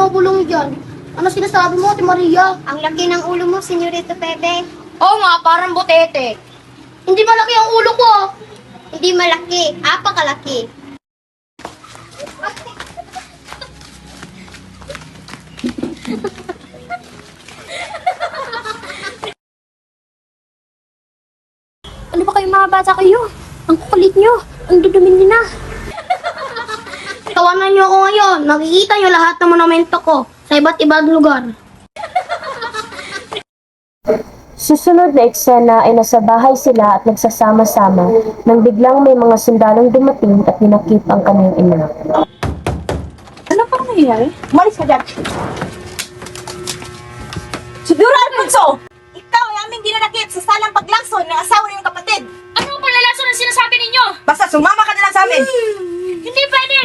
binubulong dyan? Ano sinasabi mo, Ate Maria? Ang laki ng ulo mo, Senyorito Pepe. Oo nga, parang butete. Hindi malaki ang ulo ko. Hindi malaki, apakalaki. Ano ba kayo mga bata kayo? Ang kukulit nyo. Ang dudumin nyo na. Tawanan nyo ako ngayon. Nakikita nyo lahat ng monumento ko sa iba't ibang lugar. Susunod na eksena ay nasa bahay sila at nagsasama-sama nang biglang may mga sundalong dumating at ninakip ang kanyang ina. Ano pang nangyayari? Umalis ka dyan. Siguro, Alfonso! Ikaw ay aming dinanakip sa salang paglason ng asawa ng iyong kapatid. Ano ang palalason ang sinasabi ninyo? Basta sumama ka na lang sa amin. Hindi pwede!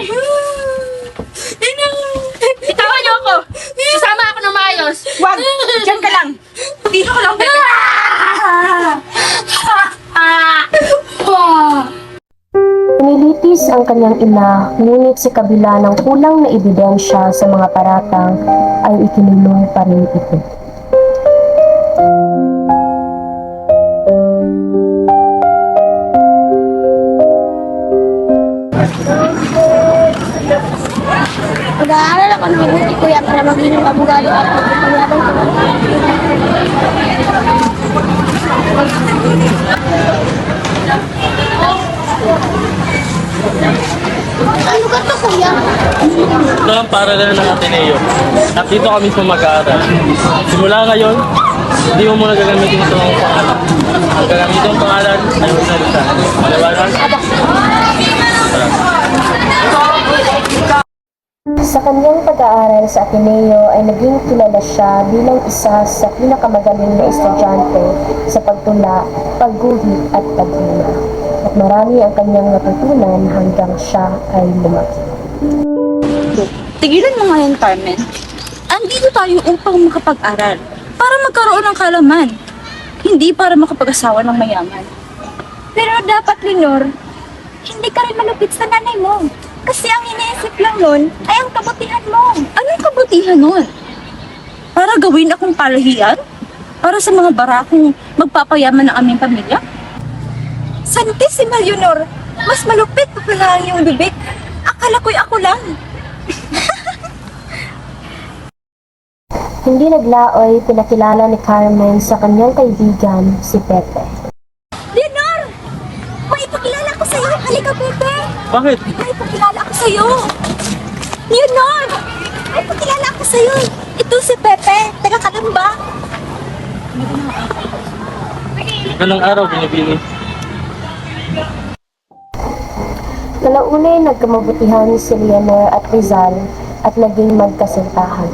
Bitawan niyo ako! Sasama ako ng maayos! Wag! Diyan ka lang. Dito ka lang, Pepe. Nilitis ang kanyang ina, ngunit sa kabila ng kulang na ebidensya sa mga paratang ay ikinulong pa rin ito. Mag-aaral ako ng mabuti kuya para maging abogado at magpapagabang ko. Ano lugar to kuya? Ito ang paralan ng Ateneo. At dito kami mag-aaral. Simula ngayon, hindi mo muna gagamitin itong pangalan. Ang gagamitin ang pangalan ay magsalita. Maliwanag? Sa kanyang pag-aaral sa Ateneo ay naging kilala siya bilang isa sa pinakamagaling na estudyante sa pagtula, pagguhit at paghina. At marami ang kanyang natutunan hanggang siya ay lumaki. Tigilan mo nga yan, Carmen. Andito tayo upang makapag-aral. Para magkaroon ng kalaman. Hindi para makapag-asawa ng mayaman. Pero dapat, Lenor, hindi ka rin malupit sa nanay mo. Kasi ang iniisip lang nun ay ang kabutihan mo. Anong kabutihan nun? Para gawin akong palahian? Para sa mga barakong magpapayaman ng aming pamilya? Santissima Leonor, mas malupit pa pala ang iyong bibig. Akala ko'y ako lang. Hindi naglaoy pinakilala ni Carmen sa kanyang kaibigan, si Pepe. Leonor! May ipakilala ko sa'yo. Halika, Pepe. Bakit? May ipakilala ako sa'yo. Leonor! May ipakilala ako sa'yo. Ito si Pepe. Taga ka lang ba? Ganang araw, binibini. Kalaunay nagkamabutihan si Leonor at Rizal at naging magkasintahan.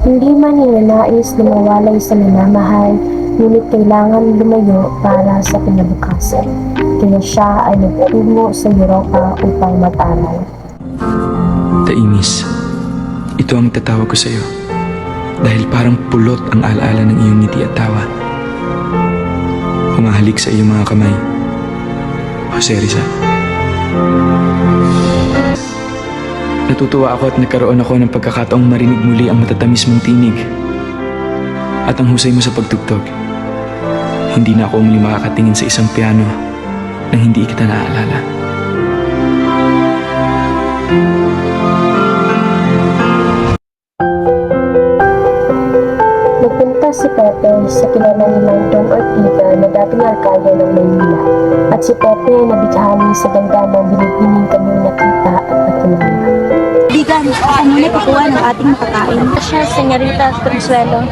Hindi man ninanais na mawalay sa minamahal, ngunit kailangan lumayo para sa kinabukasan. Kaya siya ay nagtungo sa Europa upang mag-aral. Tainis, ito ang tatawag ko sa iyo. Dahil parang pulot ang alaala ng iyong ngiti at tawa. Humahalik sa iyong mga kamay. Jose Rizal. Natutuwa ako at nagkaroon ako ng pagkakataong marinig muli ang matatamis mong tinig at ang husay mo sa pagtugtog. Hindi na ako muli makakatingin sa isang piano nang hindi kita naaalala. Nagpunta si Pepe sa kilala nilang Don Ortiga na dating alkalde ng Maynila at si Pepe ay nabighani sa ganda ng binibining kanyang nakita at nakilala. Bigan, ano na pakuha ng ating makakain? Siya, Senyorita Consuelo.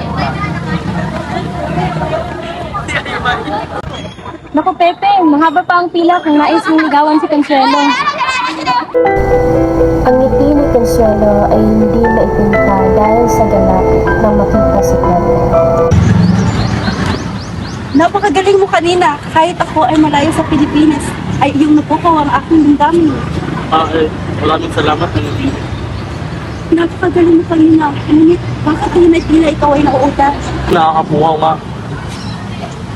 Naku, Pepe, mahaba pa ang pila kung nais mong ligawan si Consuelo. Ang ngiti ni Consuelo ay hindi maipinta dahil sa galak nang makita si Pepe. Napakagaling mo kanina. Kahit ako ay malayo sa Pilipinas, ay iyong napukaw ang aking damdamin. Maraming salamat ng hindi. Napakagaling mo kanina. Ngunit, bakit hindi tila ikaw ay nauutas? Nakakapuhaw nga.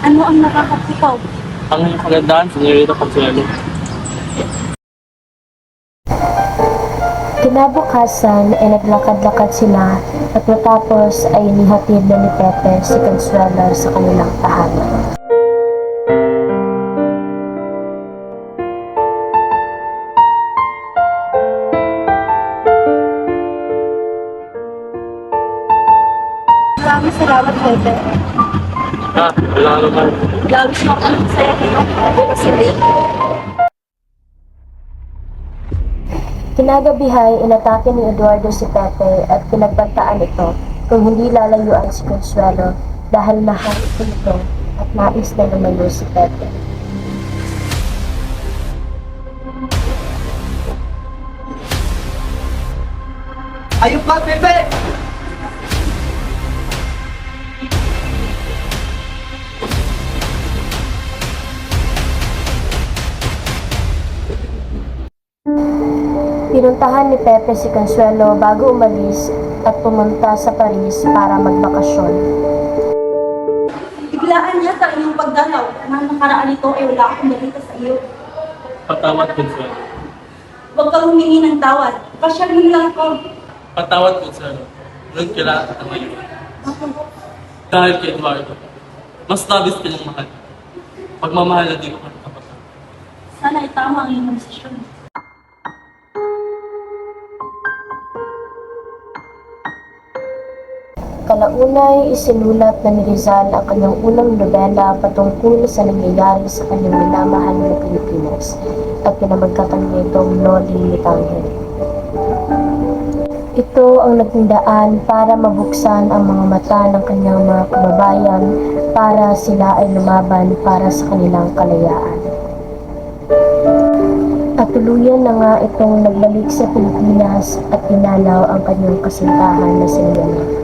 Ano ang nakakapukaw? Ang iyong kagandahan sa Senyorita Consuelo. Kinabukasan ay naglakad-lakad sila at matapos ay nihatid na ni Pepe si Consuelo sa kanilang tahanan. Maraming salamat, Pepe. Wala naman. Lagos mo ang saya kayo. Pero si Ray. Kinagabihay, inatake ni Eduardo si Pepe at pinagbantaan ito kung hindi lalayuan si Consuelo dahil mahal ito nito at nais na lumayo si Pepe. Ayun pa, Pepe! Pinuntahan ni Pepe si Consuelo bago umalis at pumunta sa Paris para magbakasyon. Biglaan yata ang iyong pagdalaw. Nang nakaraan ito ay wala akong balita sa iyo. Patawad, Consuelo. Huwag kang humingi ng tawad. Pasyalin lang ako. Patawad, Consuelo. Ngunit kailangan kita ngayon. Dahil kay Eduardo, mas labis kanyang mahal. Pagmamahal na di ko kang kapatid. Sana ay tama ang iyong desisyon. Kalaunay, isinulat na ni Rizal ang kanyang unang nobela patungkol sa nangyayari sa kanyang minamahal na Pilipinas at pinamagkatan nitong Loli Mitangel. Ito ang naging daan para mabuksan ang mga mata ng kanyang mga kababayan para sila ay lumaban para sa kanilang kalayaan. At tuluyan na nga itong nagbalik sa Pilipinas at inalaw ang kanyang kasintahan na si Leonor.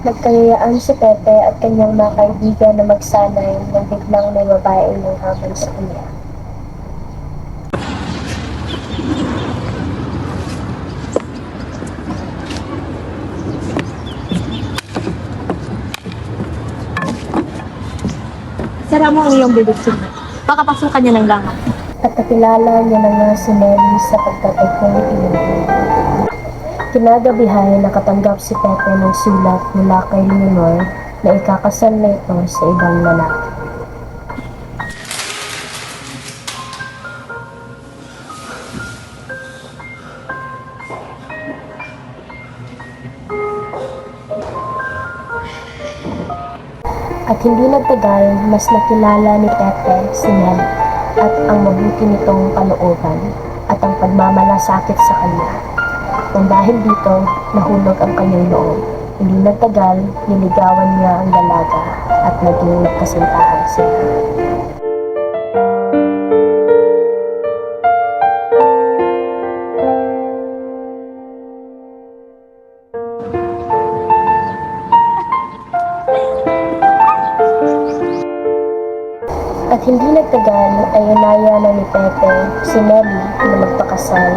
Nagkayayaan si Pepe at kanyang mga kaibigan na magsanay nang biglang may babae ng habang sa kanya. Sara mo ang iyong bibig sila. Baka pasukan niya ng langaw. At nakilala niya na nga si Nelly sapagkat ay Pilipino. Kinagabihay, nakatanggap si Pepe ng sulat mula kay Leonor na ikakasal na ito sa ibang lalaki. At hindi nagtagal, mas nakilala ni Pepe si Nelly at ang mabuti nitong kalooban at ang pagmamalasakit sa kanya. Nang dahil dito, nahulog ang kanyang loob. Hindi nagtagal, niligawan niya ang dalaga at naging kasintahan sila. At hindi nagtagal ay inaya na ni Pepe si Nelly na magpakasal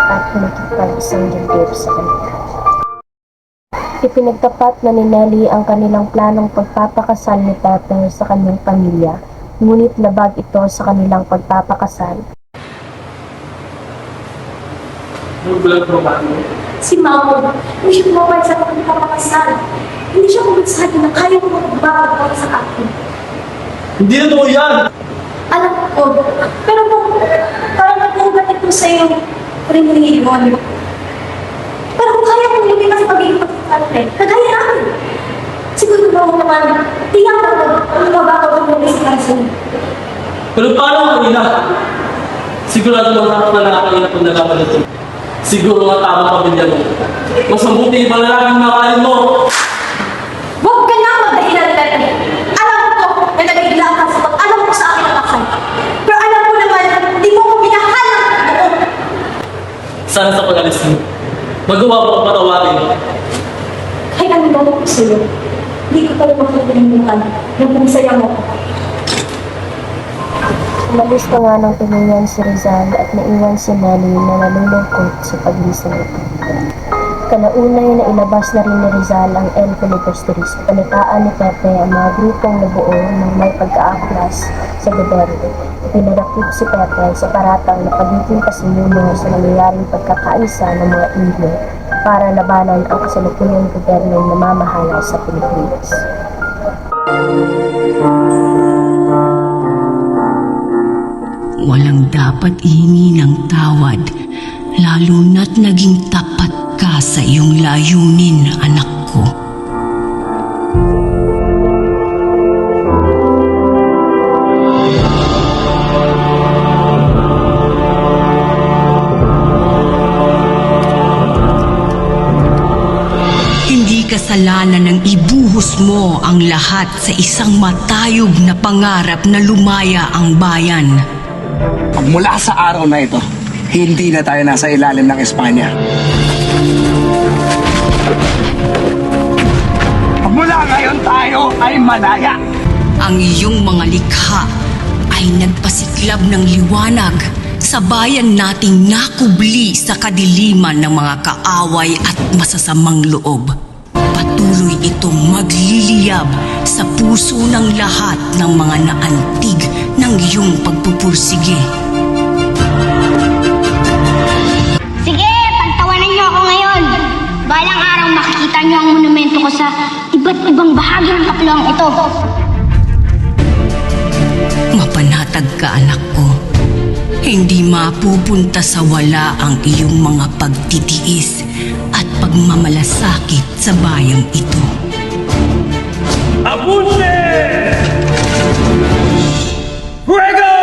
at makipag-isang dibdib sa kanila. Ipinagtapat na ni Nelly ang kanilang planong pagpapakasal ni Pepe sa kanyang pamilya, ngunit labag ito sa kanilang pagpapakasal. Si Mamo, hindi siya kumapal sa pagpapakasal. Hindi siya kumapal sa akin na kaya mo magbabagay sa akin. Hindi na totoo yan! Alam ko, pero parang nagpugat ito sa iyo rin-rin. Pero kung kaya kong lumipas sa pagiging pagkakante, kagaya namin. Siguro naman, tingnan ko kung mababaw ang lumis sa kansin. Pero paano kanina? Sigurado mo nakakalakan kung nalaman ito. Siguro nga tama pamilya mo. Mas mabuti ba na laging makalin mo? Huwag ka na magdahilan, Pepe. Alam ko na nagigla ka sa pag-alam mo sa akin ang akal. Pero alam ko naman, hindi mo ko minahal ang buo. Sana sa pag-alis mo. Magawa mo ang patawarin. Kahit anong gawin ko sa'yo, hindi ko talaga makikilimutan na pumisaya mo. Umalis pa nga ng tulungan si Rizal at naiwan si Nelly na nalulungkot sa paglising nito. Kalaunay na ilabas na rin ni Rizal ang El Filibusteris. Panitaan ni Pepe ang mga grupong nabuo ng may pagkaaklas sa gobyerno. Pinarakip si Pepe sa paratang na pagiging kasimuno sa nangyayaring pagkakaisa ng mga Indio para labanan ang kasalukuyang gobyernong namamahala sa Pilipinas. Walang dapat ihingi ng tawad, lalo na't naging tapat ka sa iyong layunin, anak ko. Hindi kasalanan ng ibuhos mo ang lahat sa isang matayog na pangarap na lumaya ang bayan. Mula sa araw na ito, hindi na tayo nasa ilalim ng Espanya. Mula ngayon tayo ay malaya. Ang iyong mga likha ay nagpasiklab ng liwanag sa bayan nating nakubli sa kadiliman ng mga kaaway at masasamang loob. Patuloy itong magliliyab sa puso ng lahat ng mga naantig ng iyong pagpupursige. Sige, pagtawanan niyo ako ngayon. Balang araw makikita niyo ang monumento ko sa iba't ibang bahagi ng kapluang ito. Mapanatag ka, anak ko. Hindi mapupunta sa wala ang iyong mga pagtitiis at pagmamalasakit sa bayang ito. Abunde! Fuego!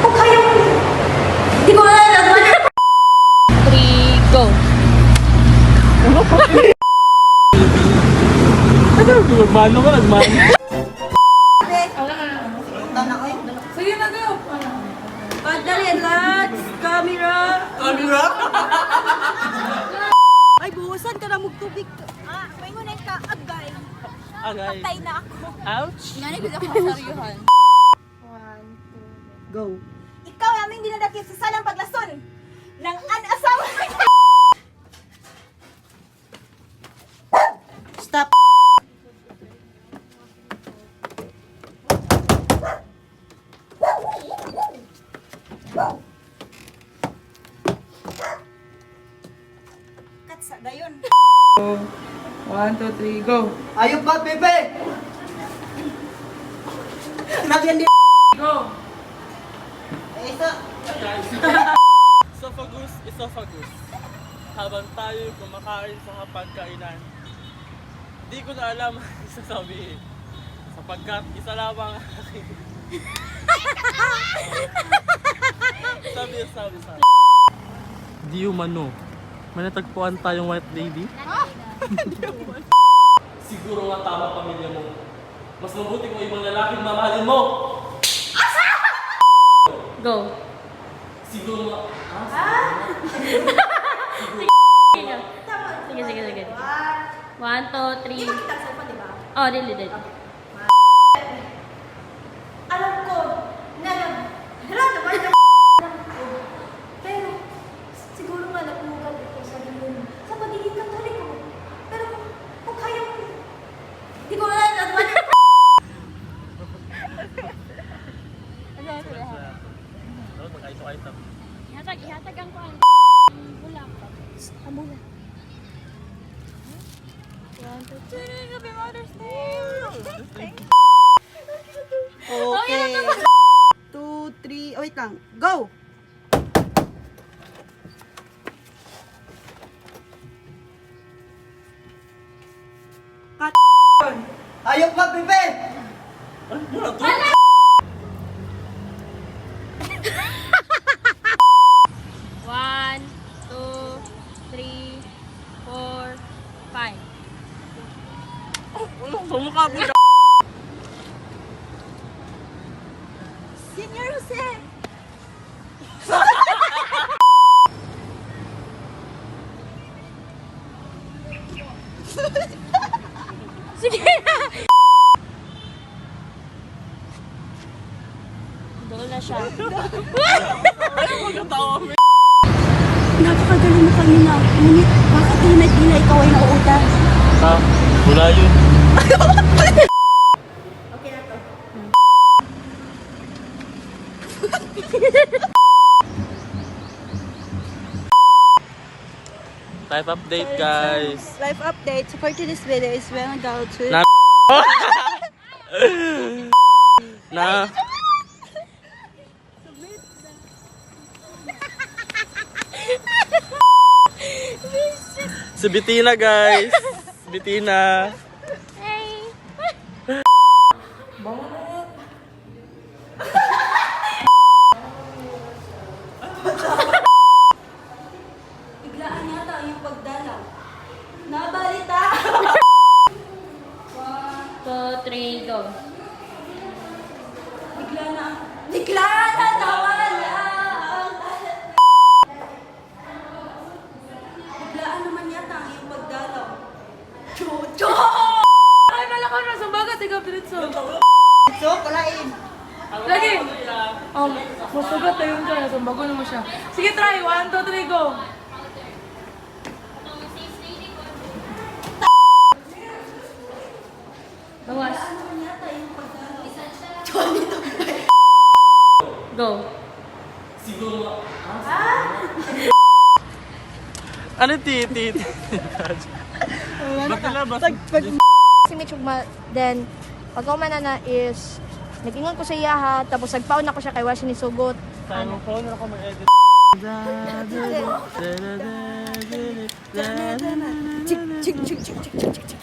Kung kaya mo, di ko alam. 3, go! Nagmano ka, nagmano. Sige na, go! Padali, lads! Camera! Camera? Ay, buhusan ka na magtubig. May ngunay ka, agay. Agay. Patay na ako. Ouch! Nga na, ako masaryuhan. Go. Ikaw aming dinadakip sa salang paglason ng an-asawa. Stop. 1, 2, 3, go! Ayop ba, Pepe? Sinabi yan Go! Esophagus, esophagus. Habang tayo kumakain sa pagkainan, di ko na alam ang sasabihin. Sapagkat isa lamang ang aking... sabi. Di umano. May natagpuan tayong white lady? Siguro nga tama pamilya mo. Mas mabuti kung ibang lalaking mamahalin mo! Go. Siguro nga... Sige. 1, 2, 3. Oh, dili. Alam ko na hala naman na pero siguro nga napugal ito sa iyong sa pagiging katoliko. Pero kung kaya mo, di ko alam at wala. Ihatag ang kuhan. Wala pa. Amula. 1, 2, 3. Happy Mother's Day! Okay. 2, 3, wait lang. Go! Ayop ba, Pepe? One, 2, 3, 4, 5. Sumukha mo ka! Senior Jose! Doon na siya. Napakagaling mo kanina. Ngunit, bakit tila ikaw ay nauutan? Ha? Wala yun. Life update, guys. Life update. For today's video is well down to... Na... na... Si Bettina, guys. Bettina. Biglaan yata yung pagdalaw. Nabalita! 2, 3, go. Bigla na nawala! Biglaan naman yata ang iyong pagdalaw. Chucho! Ay, malakaw na. Sumbagat. Ikaw, Piritso. So, kalain. Lagi! Masugat na yun siya. Sumbago naman siya. Sige, try. 1, 2, 3, go! Bawas. Go. Siguro... Ano titi? Ba't nilabas? Si Mitch Ugma, then pag umana na is nag-ingon ko sa iya ha, tapos nagpaon ako siya kay Washi ni Sugot. Ano phone ako mag-edit. Chik chik chik chik chik chik chik.